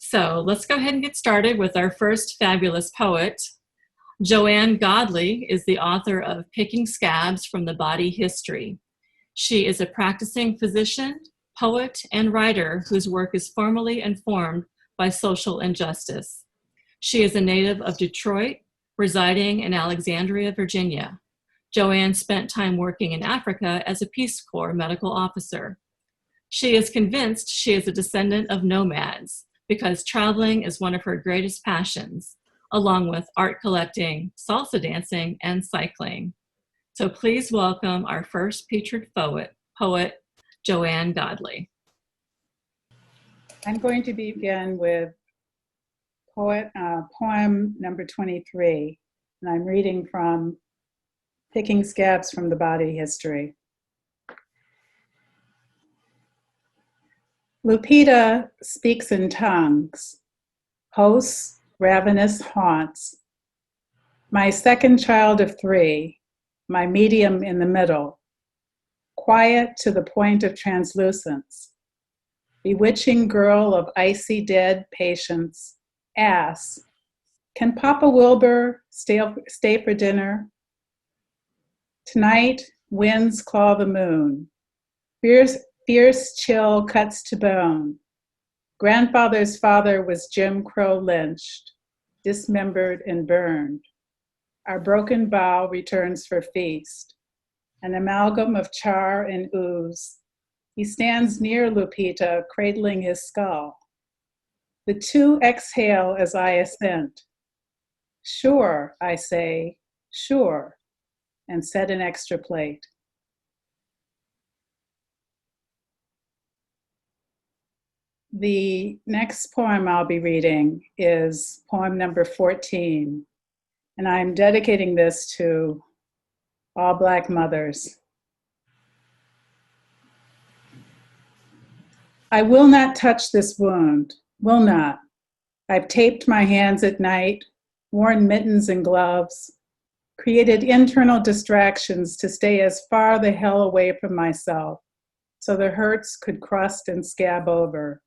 So let's go ahead and get started with our first fabulous poet. Joanne Godley is the author of Picking Scabs from the Body History. She is a practicing physician, poet, and writer whose work is formally informed by social injustice. She is a native of Detroit, residing in Alexandria, Virginia. Joanne spent time working in Africa as a Peace Corps medical officer. She is convinced she is a descendant of nomads because traveling is one of her greatest passions, along with art collecting, salsa dancing, and cycling. So please welcome our first featured poet, Joanne Godley. I'm going to begin with poem number 23, and I'm reading from Picking Scabs from the Body History. Lupita speaks in tongues, hosts ravenous haunts. My second child of 3, my medium in the middle, quiet to the point of translucence, bewitching girl of icy dead patience, asks, can Papa Wilbur stay for dinner? Tonight, winds claw the moon. Fierce chill cuts to bone. Grandfather's father was Jim Crow lynched, dismembered and burned. Our broken bow returns for feast, an amalgam of char and ooze. He stands near Lupita, cradling his skull. The two exhale as I assent. Sure, I say, sure, and set an extra plate. The next poem I'll be reading is poem number 14, and I'm dedicating this to all Black mothers. I will not touch this wound, will not. I've taped my hands at night, worn mittens and gloves, created internal distractions to stay as far the hell away from myself so the hurts could crust and scab over.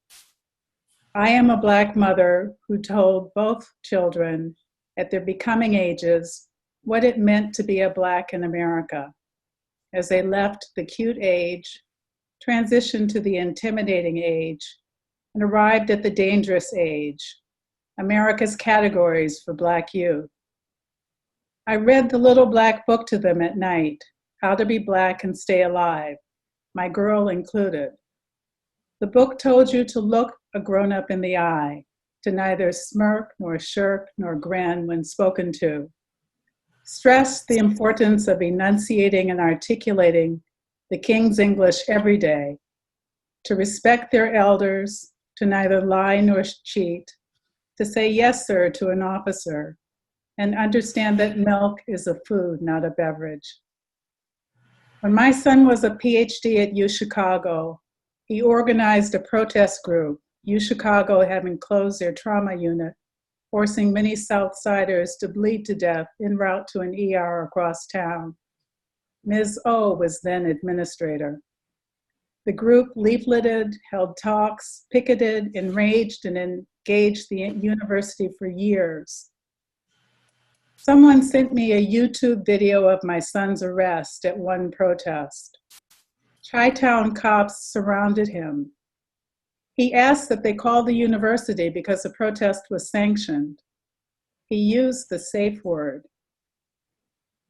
I am a Black mother who told both children at their becoming ages what it meant to be a Black in America as they left the cute age, transitioned to the intimidating age, and arrived at the dangerous age, America's categories for Black youth. I read the little Black book to them at night, How to Be Black and Stay Alive, my girl included. The book told you to look a grown-up in the eye, to neither smirk nor shirk nor grin when spoken to. Stress the importance of enunciating and articulating the King's English every day, to respect their elders, to neither lie nor cheat, to say yes, sir, to an officer, and understand that milk is a food, not a beverage. When my son was a PhD at UChicago, he organized a protest group, UChicago having closed their trauma unit, forcing many Southsiders to bleed to death en route to an ER across town. Ms. O was then administrator. The group leafleted, held talks, picketed, enraged, and engaged the university for years. Someone sent me a YouTube video of my son's arrest at one protest. Chi-Town cops surrounded him. He asked that they call the university because the protest was sanctioned. He used the safe word.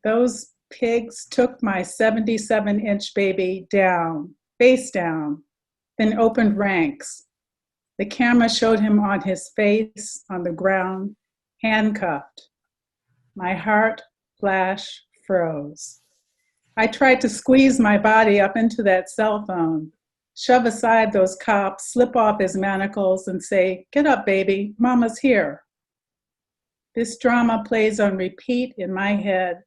Those pigs took my 77-inch baby down, face down, then opened ranks. The camera showed him on his face, on the ground, handcuffed. My heart, flash, froze. I tried to squeeze my body up into that cell phone, shove aside those cops, slip off his manacles and say, get up, baby, mama's here. This drama plays on repeat in my head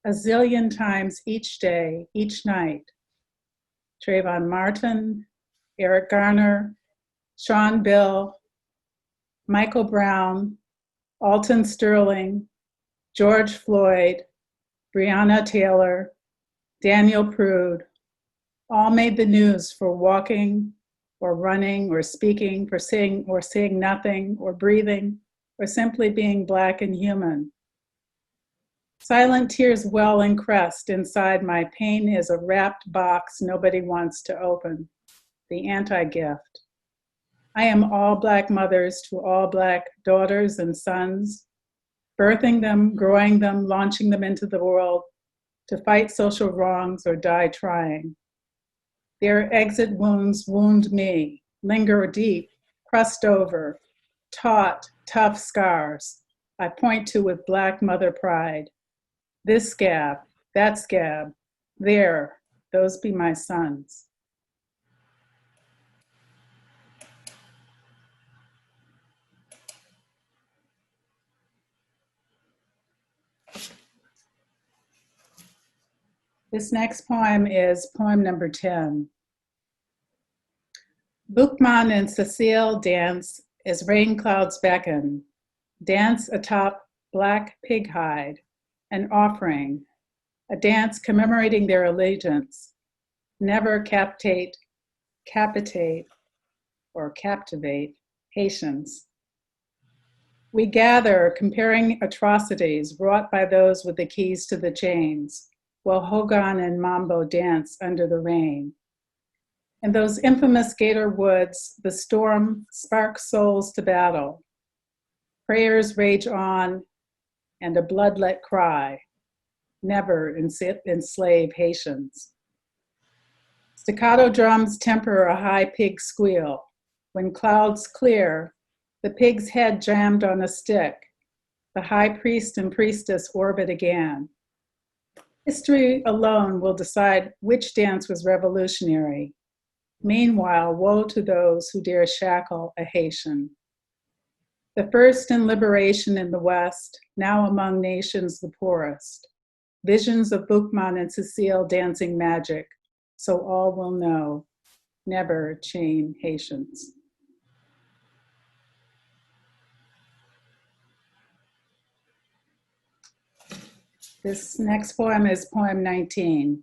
a zillion times each day, each night. Trayvon Martin, Eric Garner, Sean Bill, Michael Brown, Alton Sterling, George Floyd, Breonna Taylor, Daniel Prude, all made the news for walking, or running, or speaking, or seeing nothing, or breathing, or simply being Black and human. Silent tears well and crest inside my pain is a wrapped box nobody wants to open, the anti-gift. I am all Black mothers to all Black daughters and sons, birthing them, growing them, launching them into the world to fight social wrongs or die trying. Their exit wounds wound me, linger deep, crust over, taut, tough scars I point to with Black mother pride. This scab, that scab, there, those be my sons. This next poem is poem number 10. Boukman and Cecile dance as rain clouds beckon, dance atop Black pig hide, an offering, a dance commemorating their allegiance, never capitate, or captivate Haitians. We gather comparing atrocities wrought by those with the keys to the chains, while Hogan and Mambo dance under the rain. In those infamous Gator Woods, the storm sparks souls to battle. Prayers rage on, and a bloodlet cry, never enslave Haitians. Staccato drums temper a high pig squeal. When clouds clear, the pig's head jammed on a stick, the high priest and priestess orbit again. History alone will decide which dance was revolutionary. Meanwhile, woe to those who dare shackle a Haitian. The first in liberation in the West, now among nations the poorest. Visions of Boukman and Cecile dancing magic, so all will know, never chain Haitians. This next poem is poem 19.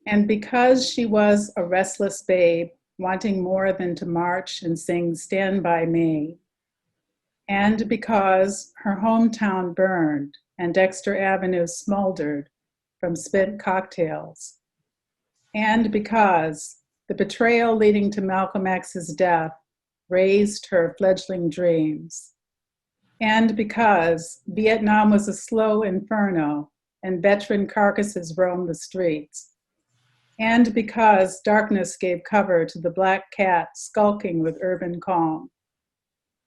And because she was a restless babe, wanting more than to march and sing Stand By Me, and because her hometown burned and Dexter Avenue smoldered from spent cocktails, and because the betrayal leading to Malcolm X's death raised her fledgling dreams, and because Vietnam was a slow inferno and veteran carcasses roamed the streets, and because darkness gave cover to the black cat skulking with urban calm.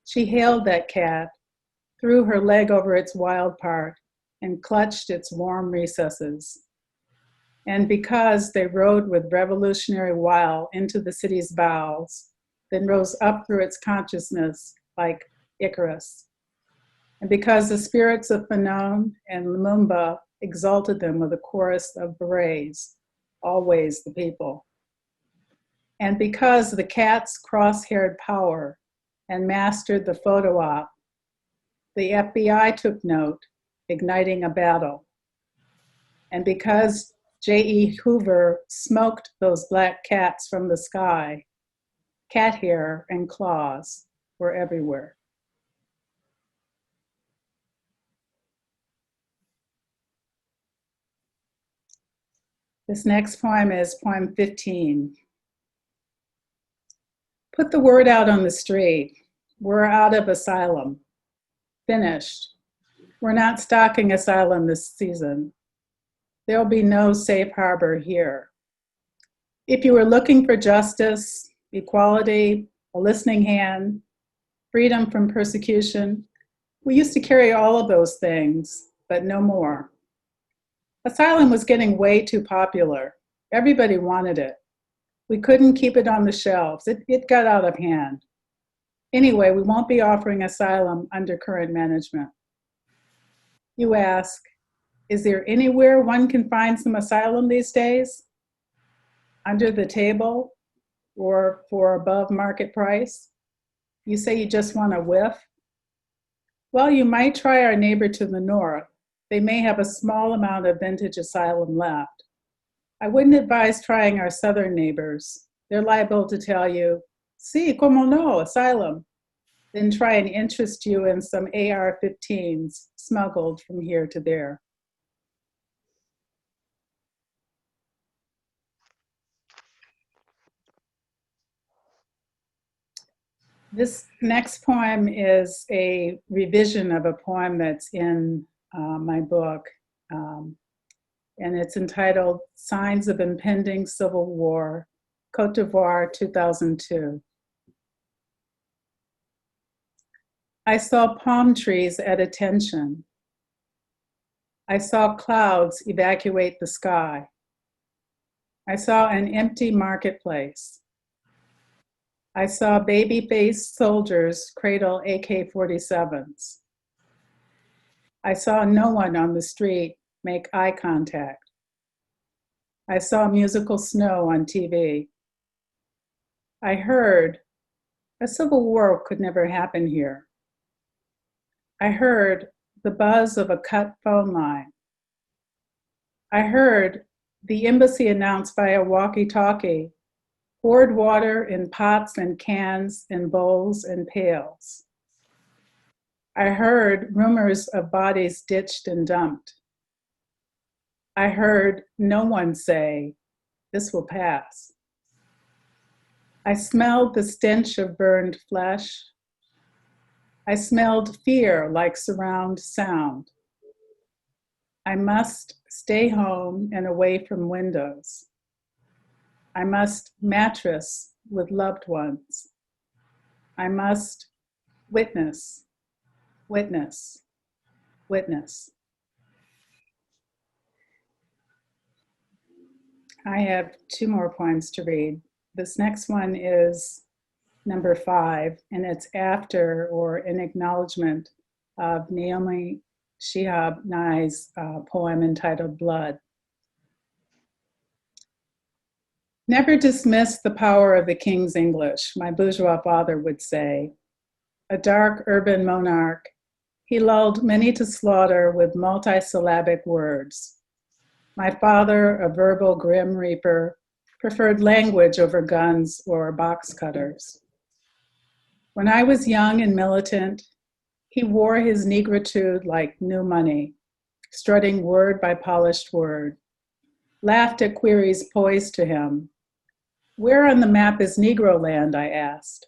She hailed that cat, threw her leg over its wild part, and clutched its warm recesses. And because they rode with revolutionary wile into the city's bowels, then rose up through its consciousness like Icarus. And because the spirits of Fanon and Lumumba exalted them with a chorus of berets, always the people. And because the cat's cross-haired power and mastered the photo op, the FBI took note, igniting a battle. And because J.E. Hoover smoked those black cats from the sky, cat hair and claws were everywhere. This next poem is poem 15. Put the word out on the street. We're out of asylum. Finished. We're not stocking asylum this season. There'll be no safe harbor here. If you were looking for justice, equality, a listening hand, freedom from persecution, we used to carry all of those things, but no more. Asylum was getting way too popular. Everybody wanted it. We couldn't keep it on the shelves. It got out of hand. Anyway, we won't be offering asylum under current management. You ask, is there anywhere one can find some asylum these days? Under the table or for above market price? You say you just want a whiff? Well, you might try our neighbor to the north. They may have a small amount of vintage asylum left. I wouldn't advise trying our southern neighbors. They're liable to tell you, sí, como no, asylum, then try and interest you in some AR-15s smuggled from here to there. This next poem is a revision of a poem that's in my book, and it's entitled Signs of Impending Civil War, Côte d'Ivoire, 2002. I saw palm trees at attention. I saw clouds evacuate the sky. I saw an empty marketplace. I saw baby-faced soldiers cradle AK-47s. I saw no one on the street make eye contact. I saw musical snow on TV. I heard a civil war could never happen here. I heard the buzz of a cut phone line. I heard the embassy announced by a walkie-talkie poured water in pots and cans and bowls and pails. I heard rumors of bodies ditched and dumped. I heard no one say, "This will pass." I smelled the stench of burned flesh. I smelled fear like surround sound. I must stay home and away from windows. I must mattress with loved ones. I must witness, witness, witness. I have two more poems to read. This next one is number 5, and it's after or in acknowledgement of Naomi Shihab Nye's poem entitled Blood. Never dismiss the power of the king's English, my bourgeois father would say. A dark urban monarch, he lulled many to slaughter with multisyllabic words. My father, a verbal grim reaper, preferred language over guns or box cutters. When I was young and militant, he wore his negritude like new money, strutting word by polished word, laughed at queries poised to him. Where on the map is Negro land, I asked.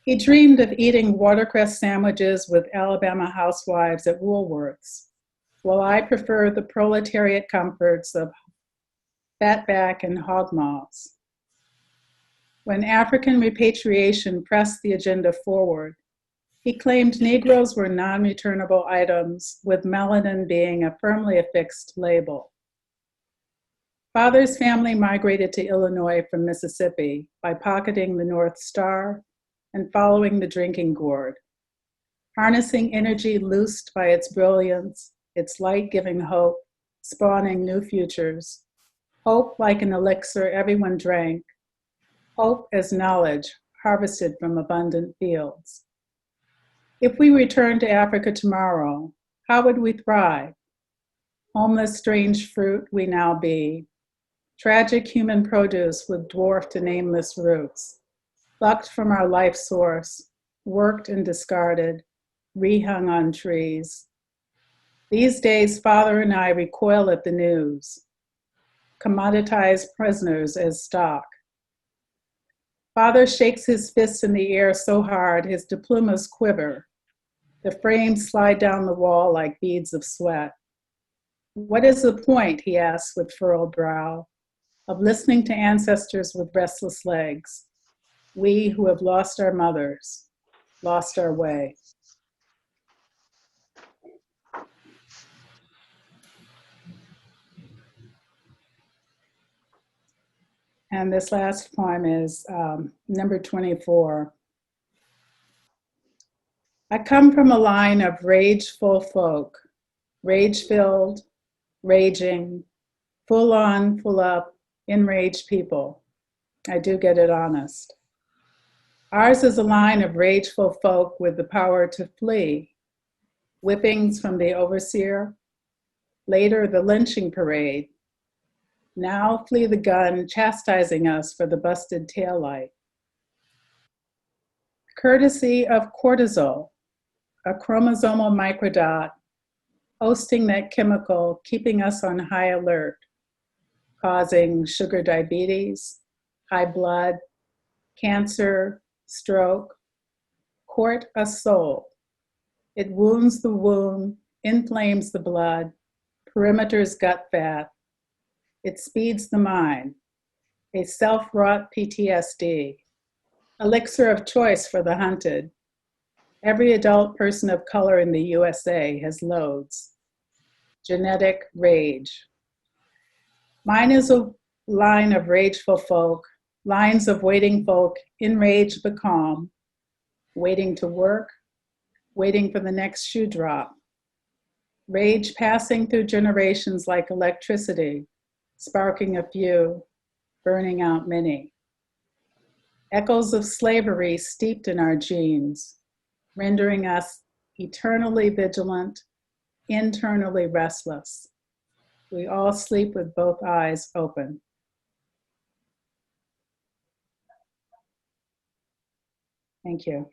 He dreamed of eating watercress sandwiches with Alabama housewives at Woolworths, while I prefer the proletariat comforts of fatback and hog maws. When African repatriation pressed the agenda forward, he claimed Negroes were non-returnable items, with melanin being a firmly affixed label. Father's family migrated to Illinois from Mississippi by pocketing the North Star and following the drinking gourd, harnessing energy loosed by its brilliance, its light giving hope, spawning new futures, hope like an elixir everyone drank, hope as knowledge harvested from abundant fields. If we returned to Africa tomorrow, how would we thrive? Homeless, strange fruit we now be, tragic human produce with dwarfed and nameless roots, plucked from our life source, worked and discarded, rehung on trees. These days, Father and I recoil at the news, commoditized prisoners as stock. Father shakes his fists in the air so hard his diplomas quiver. The frames slide down the wall like beads of sweat. What is the point, he asks with furrowed brow, of listening to ancestors with restless legs? We who have lost our mothers, lost our way. And this last poem is number 24. I come from a line of rageful folk, rage-filled, raging, full on, full up, enraged people. I do get it honest. Ours is a line of rageful folk with the power to flee, whippings from the overseer, later the lynching parade, Now flee the gun, chastising us for the busted taillight. Courtesy of cortisol, a chromosomal microdot, hosting that chemical, keeping us on high alert, causing sugar diabetes, high blood, cancer, stroke. Court a soul. It wounds the womb, inflames the blood, perimeters gut fat. It speeds the mind, a self-wrought PTSD, elixir of choice for the hunted. Every adult person of color in the USA has loads. Genetic rage. Mine is a line of rageful folk, lines of waiting folk, enraged but calm, waiting to work, waiting for the next shoe drop. Rage passing through generations like electricity, sparking a few, burning out many. Echoes of slavery steeped in our genes, rendering us eternally vigilant, internally restless. We all sleep with both eyes open. Thank you.